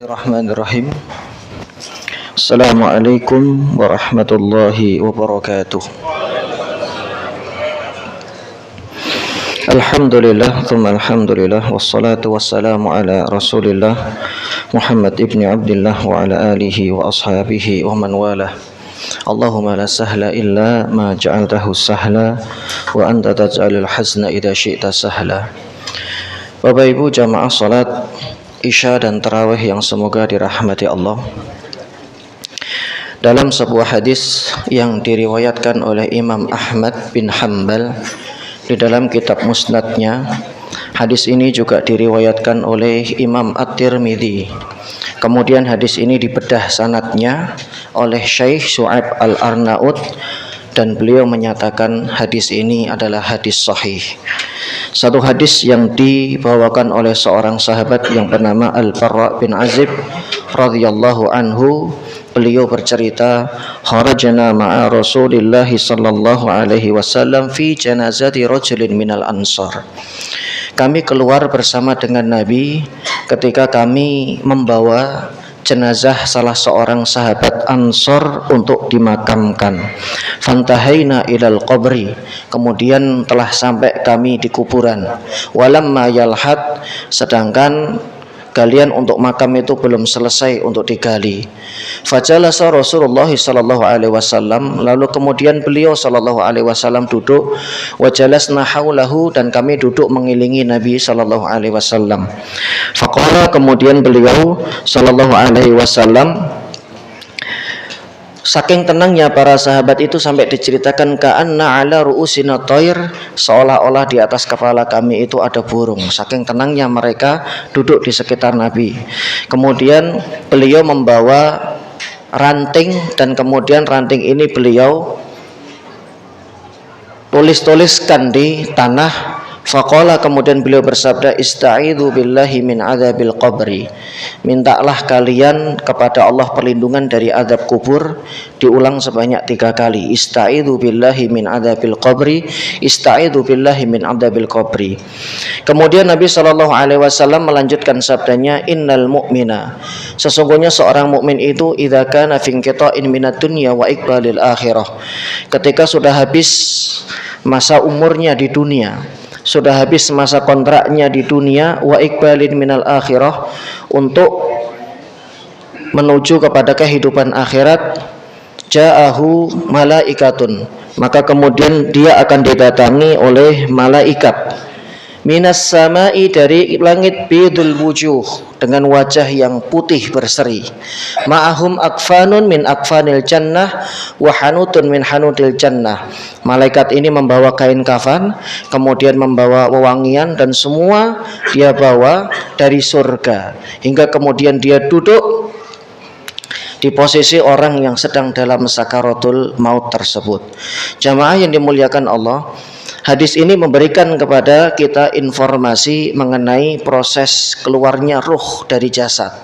Bismillahirrahmanirrahim. Assalamualaikum warahmatullahi wabarakatuh. Alhamdulillah, thumma alhamdulillah, wassalatu wassalamu ala rasulillah Muhammad ibn Abdullah wa ala alihi wa ashabihi wa man walah. Allahumma la sahla illa ma ja'altahu sahla wa anta taj'alul hazna idza syi'ta sahla. Bapak Ibu jamaah salat Isya dan Tarawih yang semoga dirahmati Allah. Dalam sebuah hadis yang diriwayatkan oleh Imam Ahmad bin Hanbal di dalam kitab Musnadnya, hadis ini juga diriwayatkan oleh Imam At-Tirmidzi. Kemudian hadis ini dibedah sanadnya oleh Syekh Syu'aib Al-Arnaud dan beliau menyatakan hadis ini adalah hadis sahih. Satu hadis yang dibawakan oleh seorang sahabat yang bernama Al-Barra bin Azib radhiyallahu anhu. Beliau bercerita, "Kharajna ma'a Rasulillah sallallahu alaihi wasallam fi janazati rajulin minal ansar." Kami keluar bersama dengan Nabi ketika kami membawa jenazah salah seorang sahabat Ansor untuk dimakamkan. Fantahaina ilal qabri, kemudian telah sampai kami di kuburan. Walamma yalhad, sedangkan galian untuk makam itu belum selesai untuk digali. Fajalasa Rasulullah sallallahu alaihi wasallam, lalu kemudian beliau sallallahu alaihi wasallam duduk. Wajalasna haulahu, dan kami duduk mengilingi Nabi sallallahu alaihi wasallam. Faqala, kemudian beliau sallallahu alaihi wasallam, saking tenangnya para sahabat itu sampai diceritakan ka'anna ala ru'usina thair, seolah-olah di atas kepala kami itu ada burung. Saking tenangnya mereka duduk di sekitar Nabi. Kemudian beliau membawa ranting, dan kemudian ranting ini beliau tulis-tuliskan di tanah. Faqala, kemudian beliau bersabda, ista'idzu billahi min adzabil qabri, mintalah kalian kepada Allah perlindungan dari azab kubur. Diulang sebanyak 3 kali, ista'idzu billahi min adzabil qabri, ista'idzu billahi min adzabil qabri. Kemudian Nabi sallallahu alaihi wasallam melanjutkan sabdanya, innal mu'mina, sesungguhnya seorang mukmin itu idza kana fi inqita'in minad dunya wa iqbalil akhirah, ketika sudah habis masa umurnya di dunia, sudah habis masa kontraknya di dunia, wa iqbalin minal akhirah, untuk menuju kepada kehidupan akhirat, ja'ahu malaikatun, maka kemudian dia akan didatangi oleh malaikat, minas samai, dari langit, bidul wujuh, dengan wajah yang putih berseri, ma'ahum akfanun min akfanil jannah wa hanutun min hanutil jannah. Malaikat ini membawa kain kafan, kemudian membawa wewangian, dan semua dia bawa dari surga, hingga kemudian dia duduk di posisi orang yang sedang dalam sakaratul maut tersebut. Jamaah yang dimuliakan Allah, hadis ini memberikan kepada kita informasi mengenai proses keluarnya ruh dari jasad.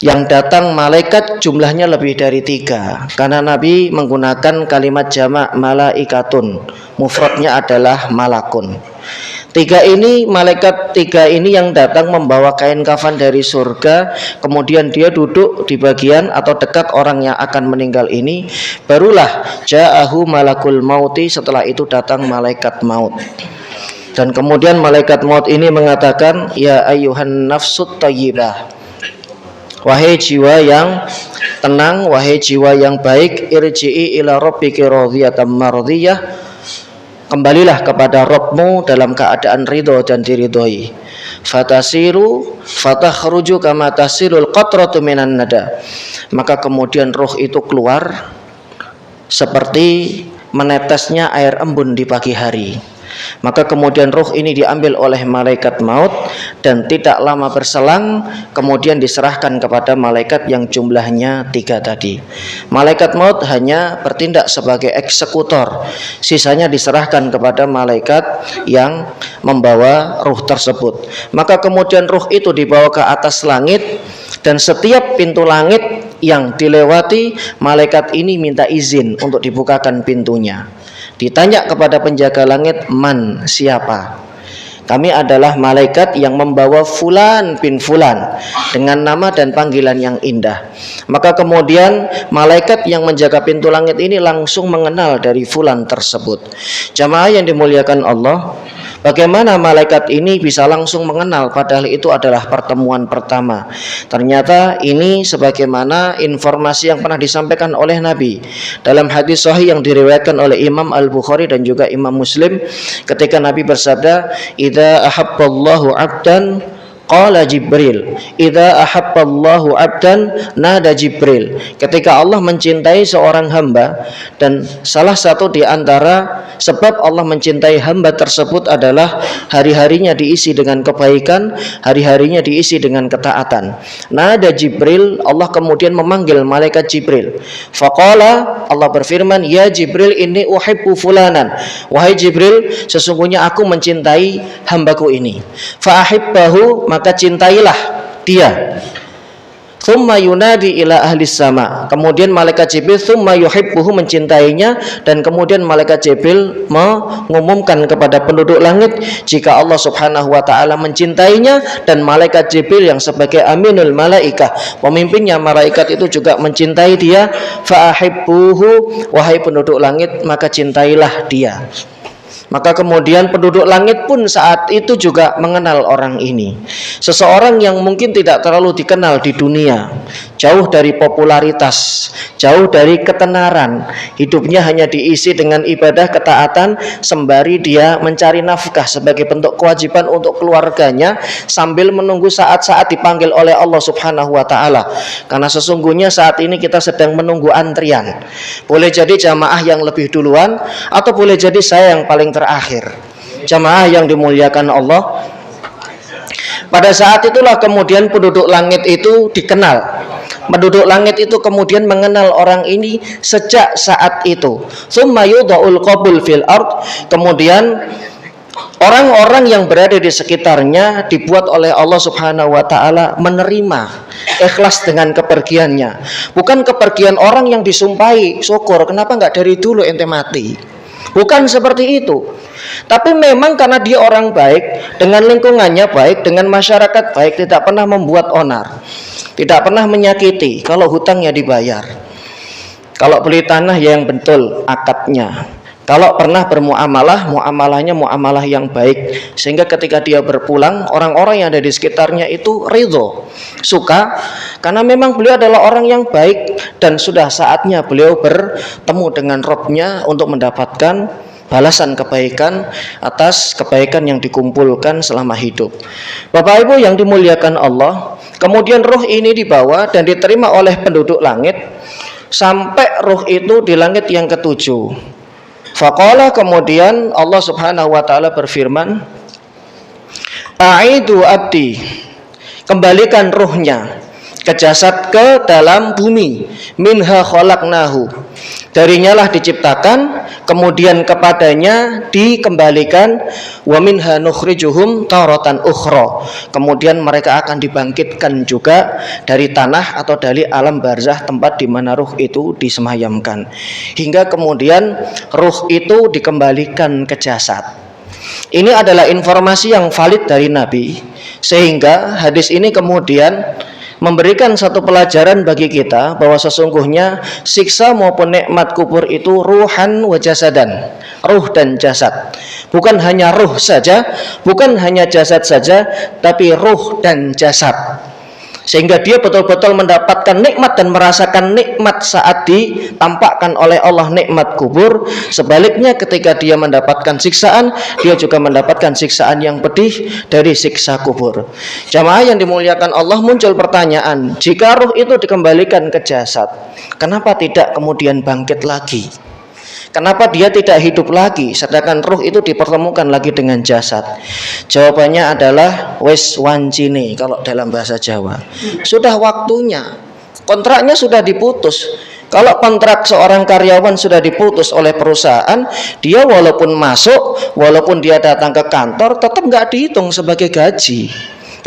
Yang datang malaikat jumlahnya lebih dari 3, karena Nabi menggunakan kalimat jamak malaikatun, mufradnya adalah malakun. 3 ini, malaikat 3 ini yang datang membawa kain kafan dari surga, kemudian dia duduk di bagian atau dekat orang yang akan meninggal ini, barulah ja'ahu malakul mauti, setelah itu datang malaikat maut. Dan kemudian malaikat maut ini mengatakan, ya ayyuhan nafsut thayyibah, wahai jiwa yang tenang, wahai jiwa yang baik, irji'i ila rabbiki radhiyatan mardhiyah, kembalilah kepada Rabbmu dalam keadaan ridho dan diridhoi. Fatasiru fatakhruju kama tasilul qatratu minan nada, maka kemudian roh itu keluar seperti menetesnya air embun di pagi hari. Maka kemudian ruh ini diambil oleh malaikat maut, dan tidak lama berselang kemudian diserahkan kepada malaikat yang jumlahnya 3 tadi. Malaikat maut hanya bertindak sebagai eksekutor, sisanya diserahkan kepada malaikat yang membawa ruh tersebut. Maka kemudian ruh itu dibawa ke atas langit, dan setiap pintu langit yang dilewati, malaikat ini minta izin untuk dibukakan pintunya. Ditanya kepada penjaga langit, man, siapa? kami adalah malaikat yang membawa Fulan bin Fulan dengan nama dan panggilan yang indah. Maka kemudian malaikat yang menjaga pintu langit ini langsung mengenal dari Fulan tersebut. Jamaah yang dimuliakan Allah, bagaimana malaikat ini bisa langsung mengenal padahal itu adalah pertemuan pertama? Ternyata ini sebagaimana informasi yang pernah disampaikan oleh Nabi dalam hadis sahih yang diriwayatkan oleh Imam Al-Bukhari dan juga Imam Muslim, ketika Nabi bersabda, "Idza ahabballahu 'abdan qala Jibril, idza ahabballahu 'abdan nada Jibril." Ketika Allah mencintai seorang hamba, dan salah satu di antara sebab Allah mencintai hamba tersebut adalah hari-harinya diisi dengan kebaikan, hari-harinya diisi dengan ketaatan. Nada Jibril, Allah kemudian memanggil malaikat Jibril. Faqala, Allah berfirman, "Ya Jibril, inni uhibbu fulanan." Wahai Jibril, sesungguhnya aku mencintai hambaku ini. Fa ahibbahu, maka cintailah dia. Thumma yunadi ila ahli sama. Kemudian malaikat Jibril thumma yuhibbuhu, mencintainya, dan kemudian malaikat Jibril mengumumkan kepada penduduk langit jika Allah Subhanahu wa taala mencintainya, dan malaikat Jibril yang sebagai aminul malaikah, pemimpinnya malaikat itu juga mencintai dia. Fa ahibbuhu, wahai penduduk langit, maka cintailah dia. Maka kemudian penduduk langit pun saat itu juga mengenal orang ini. Seseorang yang mungkin tidak terlalu dikenal di dunia, jauh dari popularitas, jauh dari ketenaran, hidupnya hanya diisi dengan ibadah ketaatan sembari dia mencari nafkah sebagai bentuk kewajiban untuk keluarganya sambil menunggu saat-saat dipanggil oleh Allah Subhanahu wa taala. Karena sesungguhnya saat ini kita sedang menunggu antrian. Boleh jadi jamaah yang lebih duluan, atau boleh jadi saya yang paling terakhir. Jamaah yang dimuliakan Allah, pada saat itulah kemudian penduduk langit itu dikenal. Penduduk langit itu kemudian mengenal orang ini sejak saat itu. Tsumma yudha'ul qabul fil ard, kemudian orang-orang yang berada di sekitarnya dibuat oleh Allah Subhanahu wa taala menerima ikhlas dengan kepergiannya. Bukan kepergian orang yang disumpahi, syukur kenapa enggak dari dulu ente mati. Bukan seperti itu. Tapi memang karena dia orang baik, dengan lingkungannya baik, dengan masyarakat baik, tidak pernah membuat onar, tidak pernah menyakiti. Kalau hutangnya dibayar, kalau beli tanah ya yang betul akadnya, kalau pernah bermuamalah, muamalahnya muamalah yang baik, sehingga ketika dia berpulang, orang-orang yang ada di sekitarnya itu ridho, suka, karena memang beliau adalah orang yang baik, dan sudah saatnya beliau bertemu dengan Robnya untuk mendapatkan balasan kebaikan atas kebaikan yang dikumpulkan selama hidup. Bapak Ibu yang dimuliakan Allah, kemudian ruh ini dibawa dan diterima oleh penduduk langit sampai ruh itu di langit yang ketujuh. Faqala, kemudian Allah Subhanahu wa taala berfirman, "A'idu abdi," kembalikan ruhnya ke jasad, ke dalam bumi. Minha khalaqnahu, darinya lah diciptakan, kemudian kepadanya dikembalikan. Wa minha nukhrijuhum taratan ukhra, kemudian mereka akan dibangkitkan juga dari tanah atau dari alam barzah, tempat di mana ruh itu disemayamkan, hingga kemudian ruh itu dikembalikan ke jasad. Ini adalah informasi yang valid dari Nabi, sehingga hadis ini kemudian memberikan satu pelajaran bagi kita bahwa sesungguhnya siksa maupun nikmat kubur itu ruhan wa jasadan, ruh dan jasad. Bukan hanya ruh saja, bukan hanya jasad saja, tapi ruh dan jasad. Sehingga dia betul-betul mendapatkan nikmat dan merasakan nikmat saat ditampakkan oleh Allah nikmat kubur. Sebaliknya ketika dia mendapatkan siksaan, dia juga mendapatkan siksaan yang pedih dari siksa kubur. Jamaah yang dimuliakan Allah, muncul pertanyaan, jika ruh itu dikembalikan ke jasad, kenapa tidak kemudian bangkit lagi? Kenapa dia tidak hidup lagi sedangkan ruh itu dipertemukan lagi dengan jasad? Jawabannya adalah wis wancine, kalau dalam bahasa Jawa. Sudah waktunya. Kontraknya sudah diputus. Kalau kontrak seorang karyawan sudah diputus oleh perusahaan, dia walaupun masuk, walaupun dia datang ke kantor, tetap nggak dihitung sebagai gaji,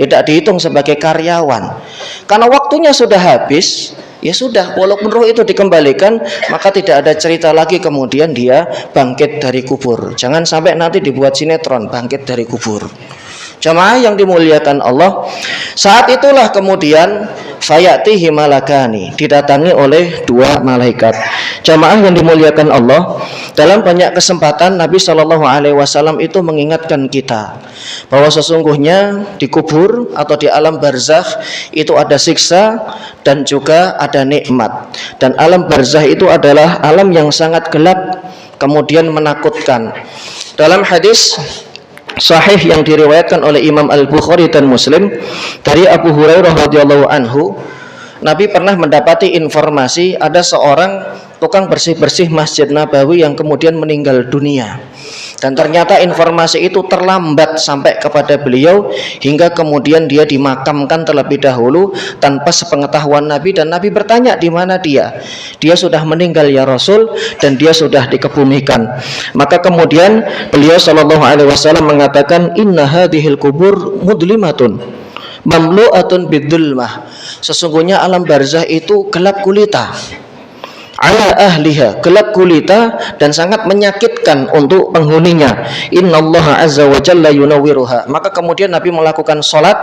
tidak dihitung sebagai karyawan. Karena waktunya sudah habis, ya sudah, walaupun roh itu dikembalikan, maka tidak ada cerita lagi kemudian dia bangkit dari kubur. Jangan sampai nanti dibuat sinetron bangkit dari kubur. Jamaah yang dimuliakan Allah, saat itulah kemudian fayatihi malakani, didatangi oleh dua malaikat. Jamaah yang dimuliakan Allah, dalam banyak kesempatan Nabi Shallallahu Alaihi Wasallam itu mengingatkan kita bahwa sesungguhnya di kubur atau di alam barzakh itu ada siksa dan juga ada nikmat. Dan alam barzakh itu adalah alam yang sangat gelap kemudian menakutkan. Dalam hadis sahih yang diriwayatkan oleh Imam Al-Bukhari dan Muslim dari Abu Hurairah radhiyallahu anhu, Nabi pernah mendapati informasi ada seorang tukang bersih-bersih Masjid Nabawi yang kemudian meninggal dunia. Dan ternyata informasi itu terlambat sampai kepada beliau hingga kemudian dia dimakamkan terlebih dahulu tanpa sepengetahuan Nabi, dan Nabi bertanya di mana dia. Dia sudah meninggal ya Rasul, dan dia sudah dikebumikan. Maka kemudian beliau sallallahu alaihi wasallam mengatakan, inna hadhil kubur mudlimatun mamlu'atun bidzulmah. Sesungguhnya alam barzah itu gelap gulita. Ala ahliha, gelap gulita dan sangat menyakitkan untuk penghuninya. Innallaha azza wa jalla yunawwiruha. Maka kemudian Nabi melakukan sholat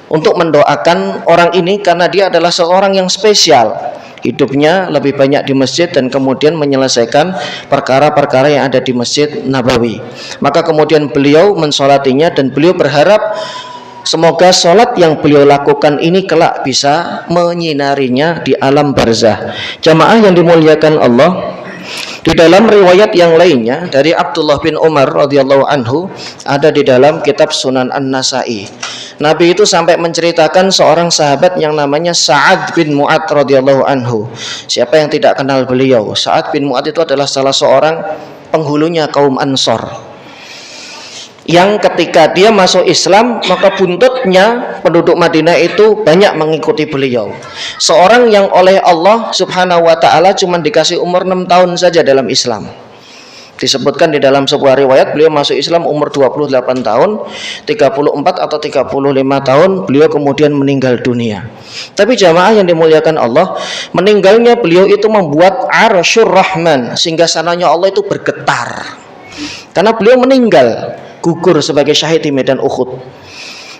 untuk mendoakan orang ini karena dia adalah seorang yang spesial. Hidupnya lebih banyak di masjid dan kemudian menyelesaikan perkara-perkara yang ada di Masjid Nabawi. Maka kemudian beliau mensolatinya dan beliau berharap semoga sholat yang beliau lakukan ini kelak bisa menyinarinya di alam barzah. Jamaah yang dimuliakan Allah, di dalam riwayat yang lainnya dari Abdullah bin Umar radhiyallahu anhu, ada di dalam kitab Sunan An-Nasa'i. Nabi itu sampai menceritakan seorang sahabat yang namanya Sa'ad bin Mu'ad radhiyallahu anhu. Siapa yang tidak kenal beliau? Sa'ad bin Mu'ad itu adalah salah seorang penghulunya kaum Ansor, yang ketika dia masuk Islam maka buntutnya penduduk Madinah itu banyak mengikuti beliau. Seorang yang oleh Allah subhanahu wa ta'ala cuma dikasih umur 6 tahun saja dalam Islam. Disebutkan di dalam sebuah riwayat beliau masuk Islam umur 28 tahun, 34 atau 35 tahun beliau kemudian meninggal dunia. Tapi jamaah yang dimuliakan Allah, meninggalnya beliau itu membuat Arsyur Rahman, sehingga sananya Allah itu bergetar karena beliau meninggal gugur sebagai syahid di medan Uhud.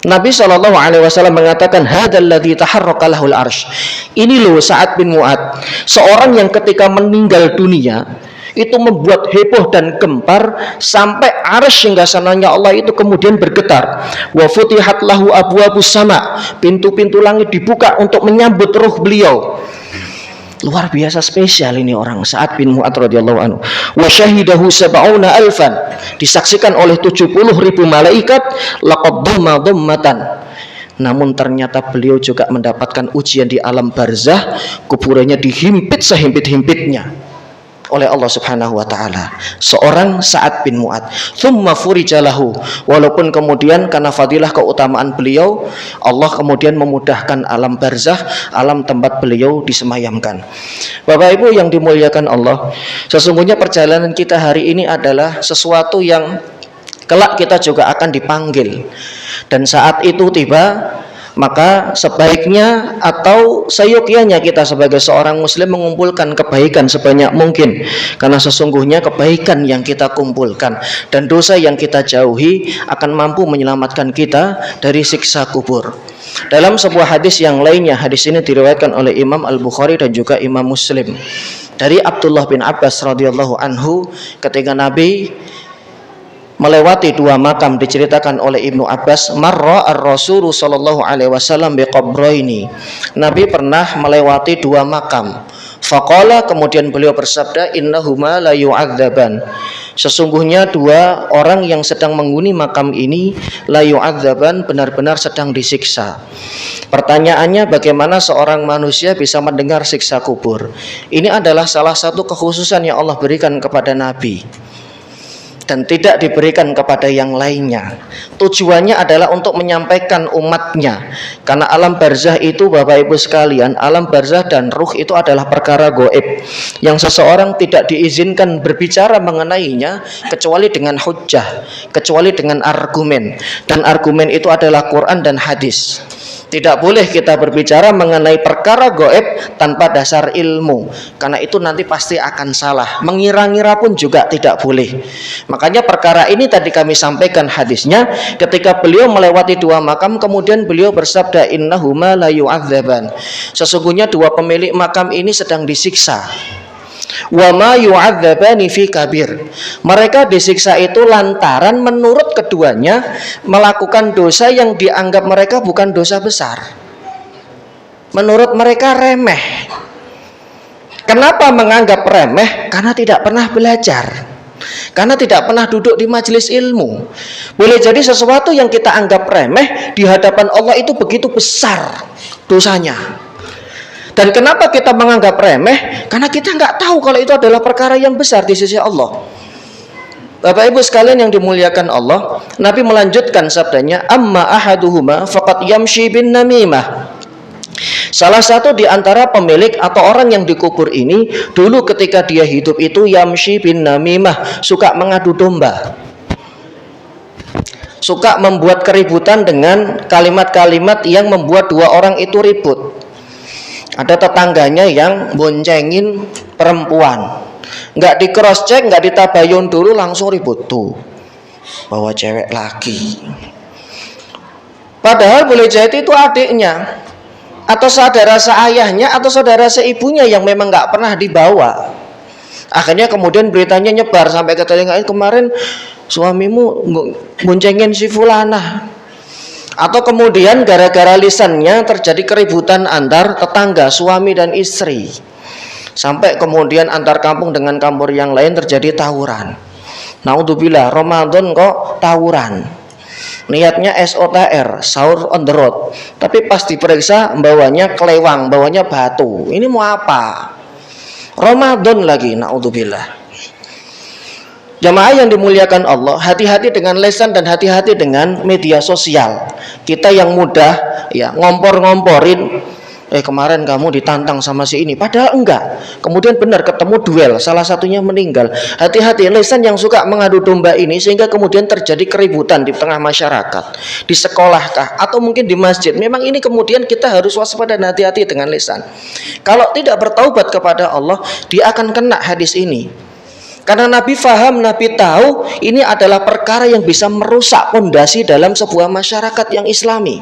Nabi Shallallahu Alaihi Wasallam mengatakan, hadzal ladzi taharraka lahul arsy. Ini loh Sa'ad bin Mu'ad, seorang yang ketika meninggal dunia itu membuat heboh dan gempar sampai arsy hingga sananya Allah itu kemudian bergetar. Wa futihat lahu abwabus sama, pintu-pintu langit dibuka untuk menyambut ruh beliau. Luar biasa spesial ini orang Sa'ad bin Mu'ad radhiyallahu anhu. Wa syahidahu sab'una alfan, disaksikan oleh 70.000 malaikat. Laqad dhamma dhammatan. Namun ternyata beliau juga mendapatkan ujian di alam barzah, kuburannya dihimpit sehimpit-himpitnya oleh Allah subhanahu wa ta'ala. Seorang Sa'ad bin Mu'ad. Thumma furijalahu, walaupun kemudian karena fadilah keutamaan beliau, Allah kemudian memudahkan alam barzakh, alam tempat beliau disemayamkan. Bapak Ibu yang dimuliakan Allah, sesungguhnya perjalanan kita hari ini adalah sesuatu yang kelak kita juga akan dipanggil. Dan saat itu tiba, maka sebaiknya atau seyogyanya kita sebagai seorang muslim mengumpulkan kebaikan sebanyak mungkin, karena sesungguhnya kebaikan yang kita kumpulkan dan dosa yang kita jauhi akan mampu menyelamatkan kita dari siksa kubur. Dalam sebuah hadis yang lainnya, hadis ini diriwayatkan oleh Imam Al-Bukhari dan juga Imam Muslim dari Abdullah bin Abbas radhiyallahu anhu, ketika Nabi melewati dua makam, diceritakan oleh Ibnu Abbas, marra ar-Rasul sallallahu alaihi wasallam biqabraini. Nabi pernah melewati dua makam. Faqala, kemudian beliau bersabda, innahuma la yu'adzaban. Sesungguhnya dua orang yang sedang menghuni makam ini la yu'adzaban, benar-benar sedang disiksa. Pertanyaannya, bagaimana seorang manusia bisa mendengar siksa kubur? Ini adalah salah satu kekhususan yang Allah berikan kepada Nabi dan tidak diberikan kepada yang lainnya. Tujuannya adalah untuk menyampaikan umatnya, karena alam barzah itu Bapak Ibu sekalian, alam barzah dan ruh itu adalah perkara gaib yang seseorang tidak diizinkan berbicara mengenainya kecuali dengan hujjah, kecuali dengan argumen, dan argumen itu adalah Quran dan hadis. Tidak boleh kita berbicara mengenai perkara gaib tanpa dasar ilmu, karena itu nanti pasti akan salah. Mengira-ngira pun juga tidak boleh. Makanya perkara ini tadi kami sampaikan hadisnya, ketika beliau melewati dua makam, kemudian beliau bersabda, innahuma la yu'adzaban, sesungguhnya dua pemilik makam ini sedang disiksa. Wa ma yu'adzabani fi kabir, mereka disiksa itu lantaran menurut keduanya melakukan dosa yang dianggap mereka bukan dosa besar, menurut mereka remeh. Kenapa menganggap remeh? Karena tidak pernah belajar, karena tidak pernah duduk di majelis ilmu. Boleh jadi sesuatu yang kita anggap remeh di hadapan Allah itu begitu besar dosanya. Dan kenapa kita menganggap remeh? Karena kita nggak tahu kalau itu adalah perkara yang besar di sisi Allah. Bapak Ibu sekalian yang dimuliakan Allah, Nabi melanjutkan sabdanya, amma ahaduhuma faqad yamshi bin namimah. Salah satu di antara pemilik atau orang yang dikubur ini, dulu ketika dia hidup itu yamshi bin namimah, suka mengadu domba, suka membuat keributan dengan kalimat-kalimat yang membuat dua orang itu ribut. Ada tetangganya yang boncengin perempuan, nggak di cross check, nggak ditabayun dulu, langsung ribut, tuh bawa cewek lagi. Padahal boleh jadi itu adiknya, atau saudara seayahnya, atau saudara seibunya yang memang nggak pernah dibawa. Akhirnya kemudian beritanya nyebar sampai ke telinga, kemarin suamimu boncengin si fulana. Atau kemudian gara-gara lisannya terjadi keributan antar tetangga, suami dan istri, sampai kemudian antar kampung dengan kampung yang lain terjadi tawuran. Naudzubillah, Ramadan kok tawuran. Niatnya SOTR, sahur on the road, tapi pas diperiksa bawanya kelewang, bawanya batu. Ini mau apa? Ramadan lagi, naudzubillah. Jamaah yang dimuliakan Allah, hati-hati dengan lesan dan hati-hati dengan media sosial. Kita yang mudah ya ngompor-ngomporin, kemarin kamu ditantang sama si ini, padahal enggak. Kemudian benar ketemu duel, salah satunya meninggal. Hati-hati lesan yang suka mengadu domba ini, sehingga kemudian terjadi keributan di tengah masyarakat, di sekolah kah, atau mungkin di masjid. Memang ini kemudian kita harus waspada dan hati-hati dengan lesan. Kalau tidak bertaubat kepada Allah, dia akan kena hadis ini. Karena Nabi faham, Nabi tahu ini adalah perkara yang bisa merusak fondasi dalam sebuah masyarakat yang islami.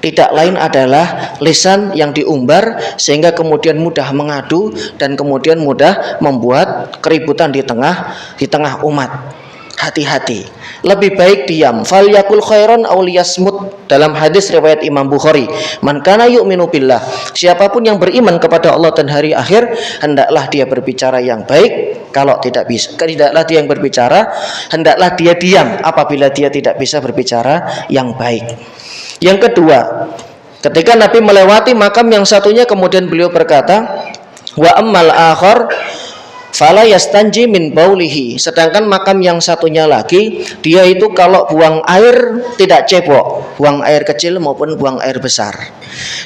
Tidak lain adalah lisan yang diumbar, sehingga kemudian mudah mengadu dan kemudian mudah membuat keributan di tengah umat. Hati-hati, lebih baik diam. Fal yakul khairan aw liyasmut, dalam hadis riwayat Imam Bukhari, man kana yu'minu billah, siapapun yang beriman kepada Allah dan hari akhir, hendaklah dia berbicara yang baik. Kalau tidak bisa, tidaklah dia yang berbicara, hendaklah dia diam apabila dia tidak bisa berbicara yang baik. Yang kedua, ketika Nabi melewati makam yang satunya, kemudian beliau berkata, wa ammal akhar fala yastanji min baulihi, sedangkan makam yang satunya lagi, dia itu kalau buang air tidak cebok, buang air kecil maupun buang air besar.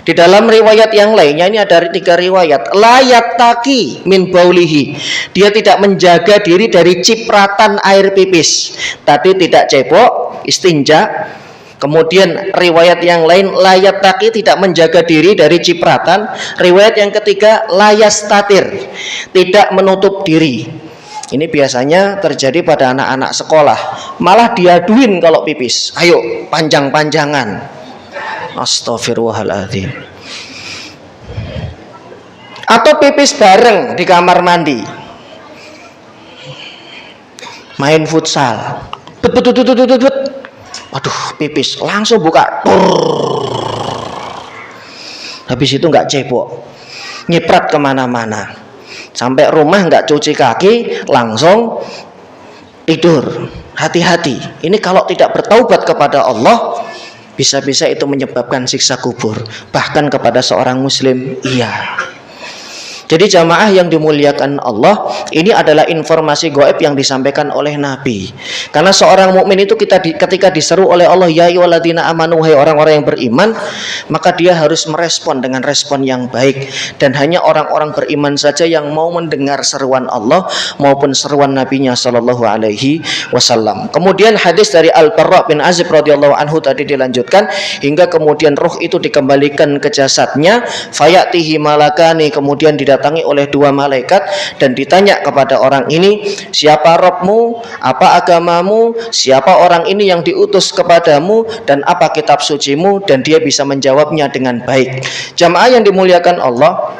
Di dalam riwayat yang lainnya, ini ada 3 riwayat, la yattaqi min baulihi, dia tidak menjaga diri dari cipratan air pipis. Tadi tidak cebok, istinja. Kemudian riwayat yang lain, la yattaqi, tidak menjaga diri dari cipratan. Riwayat yang ketiga, la yastatir, tidak menutup diri. Ini biasanya terjadi pada anak-anak sekolah, malah diaduin kalau pipis, ayo panjang-panjangan. Astaghfirullahaladzim. Atau pipis bareng di kamar mandi, main futsal, aduh pipis, langsung buka, habis itu nggak cebok, nyiprat kemana-mana, sampai rumah nggak cuci kaki, langsung tidur. Hati-hati, ini kalau tidak bertaubat kepada Allah, bisa-bisa itu menyebabkan siksa kubur, bahkan kepada seorang muslim. Iya. Jadi jamaah yang dimuliakan Allah, ini adalah informasi gaib yang disampaikan oleh Nabi. Karena seorang mukmin itu ketika diseru oleh Allah, ya ayyuhalladzina amanu, hai orang-orang yang beriman, maka dia harus merespon dengan respon yang baik. Dan hanya orang-orang beriman saja yang mau mendengar seruan Allah maupun seruan Nabi-Nya sallallahu alaihi wasallam. Kemudian hadis dari Al-Barra bin Azib radhiyallahu anhu tadi dilanjutkan, hingga kemudian ruh itu dikembalikan ke jasadnya, fayatihi malakani, kemudian didatangi oleh dua malaikat dan ditanya kepada orang ini, siapa Rabbmu, apa agamamu, siapa orang ini yang diutus kepadamu, dan apa kitab sucimu, dan dia bisa menjawabnya dengan baik. Jamaah yang dimuliakan Allah,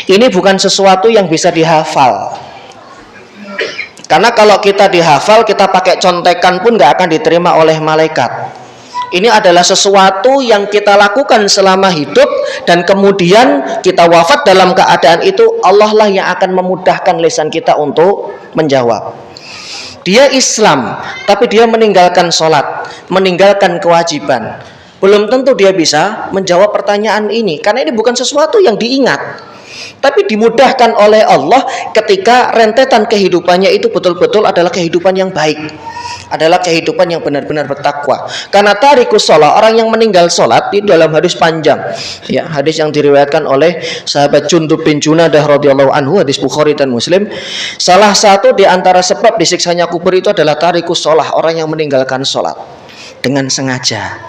ini bukan sesuatu yang bisa dihafal. Karena kalau kita dihafal, kita pakai contekan pun gak akan diterima oleh malaikat. Ini adalah sesuatu yang kita lakukan selama hidup, dan kemudian kita wafat dalam keadaan itu, Allah lah yang akan memudahkan lisan kita untuk menjawab. Dia Islam, tapi dia meninggalkan sholat, meninggalkan kewajiban. Belum tentu dia bisa menjawab pertanyaan ini, karena ini bukan sesuatu yang diingat. Tapi dimudahkan oleh Allah ketika rentetan kehidupannya itu betul-betul adalah kehidupan yang baik, adalah kehidupan yang benar-benar bertakwa. Karena tarikus sholat, orang yang meninggal sholat, itu dalam hadis panjang, ya, hadis yang diriwayatkan oleh sahabat Jundub bin Junadah radhiyallahu anhu, hadis Bukhari dan Muslim. Salah satu di antara sebab disiksanya kubur itu adalah tarikus sholat, orang yang meninggalkan sholat dengan sengaja.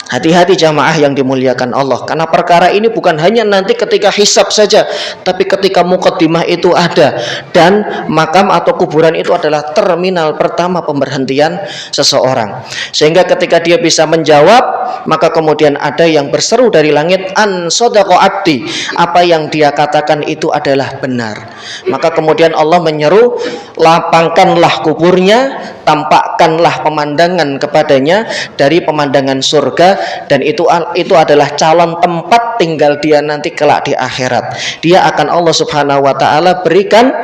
Hati-hati jamaah yang dimuliakan Allah, karena perkara ini bukan hanya nanti ketika hisab saja, tapi ketika muqaddimah itu ada, dan makam atau kuburan itu adalah terminal pertama pemberhentian seseorang. Sehingga ketika dia bisa menjawab, maka kemudian ada yang berseru dari langit, an sadaqa abdi, apa yang dia katakan itu adalah benar. Maka kemudian Allah menyeru, lapangkanlah kuburnya, tampakkanlah pemandangan kepadanya dari pemandangan surga, dan itu adalah calon tempat tinggal dia nanti kelak di akhirat. Dia akan Allah Subhanahu wa taala berikan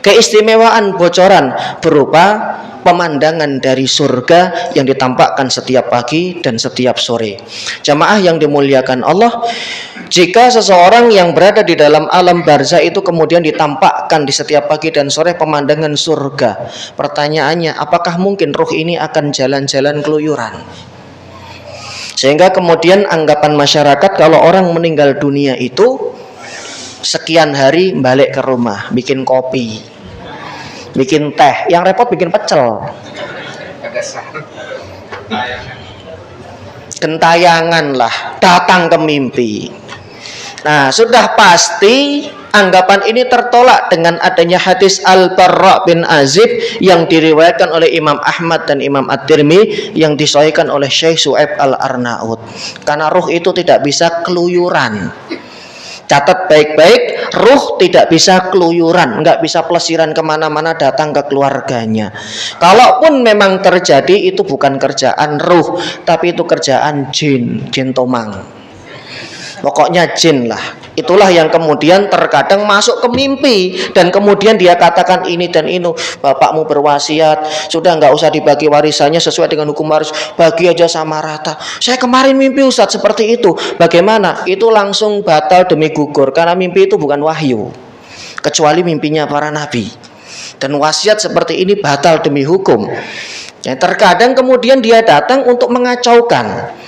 keistimewaan bocoran berupa pemandangan dari surga yang ditampakkan setiap pagi dan setiap sore. Jamaah yang dimuliakan Allah, jika seseorang yang berada di dalam alam barzah itu kemudian ditampakkan di setiap pagi dan sore pemandangan surga, pertanyaannya, apakah mungkin ruh ini akan jalan-jalan keluyuran? Sehingga kemudian anggapan masyarakat kalau orang meninggal dunia itu sekian hari balik ke rumah, bikin kopi, bikin teh, yang repot bikin pecel, gentayangan lah, datang ke mimpi. Nah, sudah pasti anggapan ini tertolak dengan adanya hadis Al-Barra bin Azib yang diriwayatkan oleh Imam Ahmad dan Imam At-Tirmidzi, yang disahihkan oleh Syekh Su'aib Al-Arnaud. Karena ruh itu tidak bisa keluyuran. Catat baik-baik, ruh tidak bisa keluyuran, nggak bisa pelesiran kemana-mana datang ke keluarganya. Kalaupun memang terjadi, itu bukan kerjaan ruh, tapi itu kerjaan jin tomang. Pokoknya jin lah. Itulah yang kemudian terkadang masuk ke mimpi, dan kemudian dia katakan ini dan ini, bapakmu berwasiat, sudah nggak usah dibagi warisannya sesuai dengan hukum waris, bagi aja sama rata. Saya kemarin mimpi Ustadz seperti itu. Bagaimana? Itu langsung batal demi gugur, karena mimpi itu bukan wahyu, kecuali mimpinya para nabi. Dan wasiat seperti ini batal demi hukum. Ya, terkadang kemudian dia datang untuk mengacaukan.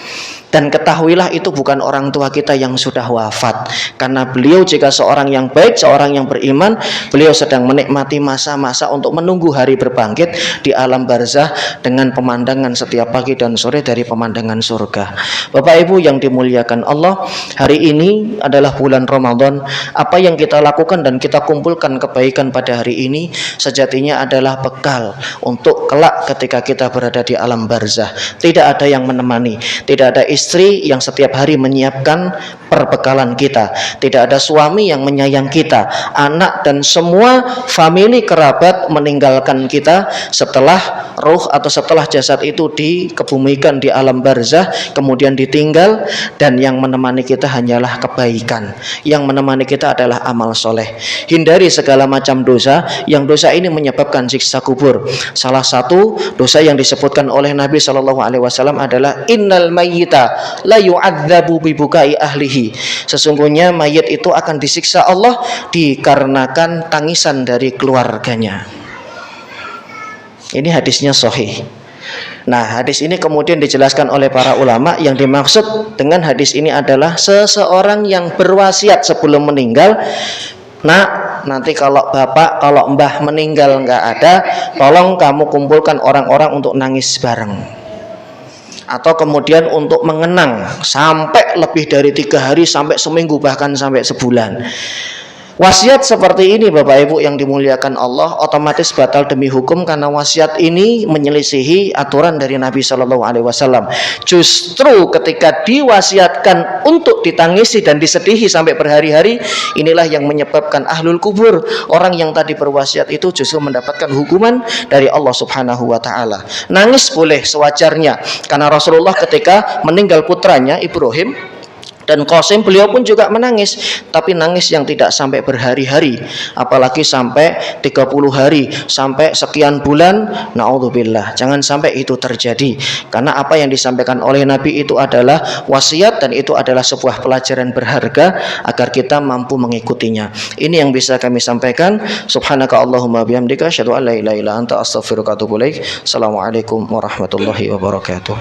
Dan ketahuilah itu bukan orang tua kita yang sudah wafat. Karena beliau jika seorang yang baik, seorang yang beriman, beliau sedang menikmati masa-masa untuk menunggu hari berbangkit di alam barzah dengan pemandangan setiap pagi dan sore dari pemandangan surga. Bapak Ibu yang dimuliakan Allah, hari ini adalah bulan Ramadan. Apa yang kita lakukan dan kita kumpulkan kebaikan pada hari ini sejatinya adalah bekal untuk kelak ketika kita berada di alam barzah. Tidak ada yang menemani, tidak ada istri yang setiap hari menyiapkan perbekalan kita, tidak ada suami yang menyayang kita, anak dan semua famili kerabat meninggalkan kita setelah ruh atau setelah jasad itu dikebumikan di alam barzah, kemudian ditinggal, dan yang menemani kita hanyalah kebaikan, yang menemani kita adalah amal soleh. Hindari segala macam dosa, yang dosa ini menyebabkan siksa kubur. Salah satu dosa yang disebutkan oleh Nabi SAW adalah innal mayyita la yu'adzabu bi bukai ahlihi, sedih. Sesungguhnya mayit itu akan disiksa Allah dikarenakan tangisan dari keluarganya. Ini hadisnya sahih. Nah, hadis ini kemudian dijelaskan oleh para ulama, yang dimaksud dengan hadis ini adalah seseorang yang berwasiat sebelum meninggal, nak, nanti kalau bapak, kalau mbah meninggal nggak ada, tolong kamu kumpulkan orang-orang untuk nangis bareng. Atau kemudian untuk mengenang sampai lebih dari 3 hari, sampai seminggu, bahkan sampai sebulan. Wasiat seperti ini Bapak Ibu yang dimuliakan Allah otomatis batal demi hukum, karena wasiat ini menyelisihi aturan dari Nabi Shallallahu Alaihi Wasallam. Justru ketika diwasiatkan untuk ditangisi dan disedihi sampai berhari-hari, inilah yang menyebabkan ahlul kubur, orang yang tadi berwasiat itu justru mendapatkan hukuman dari Allah Subhanahu Wa Taala. Nangis boleh sewajarnya, karena Rasulullah ketika meninggal putranya Ibrahim dan Qasim, beliau pun juga menangis, tapi nangis yang tidak sampai berhari-hari, apalagi sampai 30 hari, sampai sekian bulan. Naudzubillah, jangan sampai itu terjadi, karena apa yang disampaikan oleh Nabi itu adalah wasiat, dan itu adalah sebuah pelajaran berharga agar kita mampu mengikutinya. Ini yang bisa kami sampaikan. Subhanaka Allahumma bihamdika asyhadu an la ilaha illa anta astaghfiruka wa atubu ilaik. Assalamualaikum warahmatullahi wabarakatuh.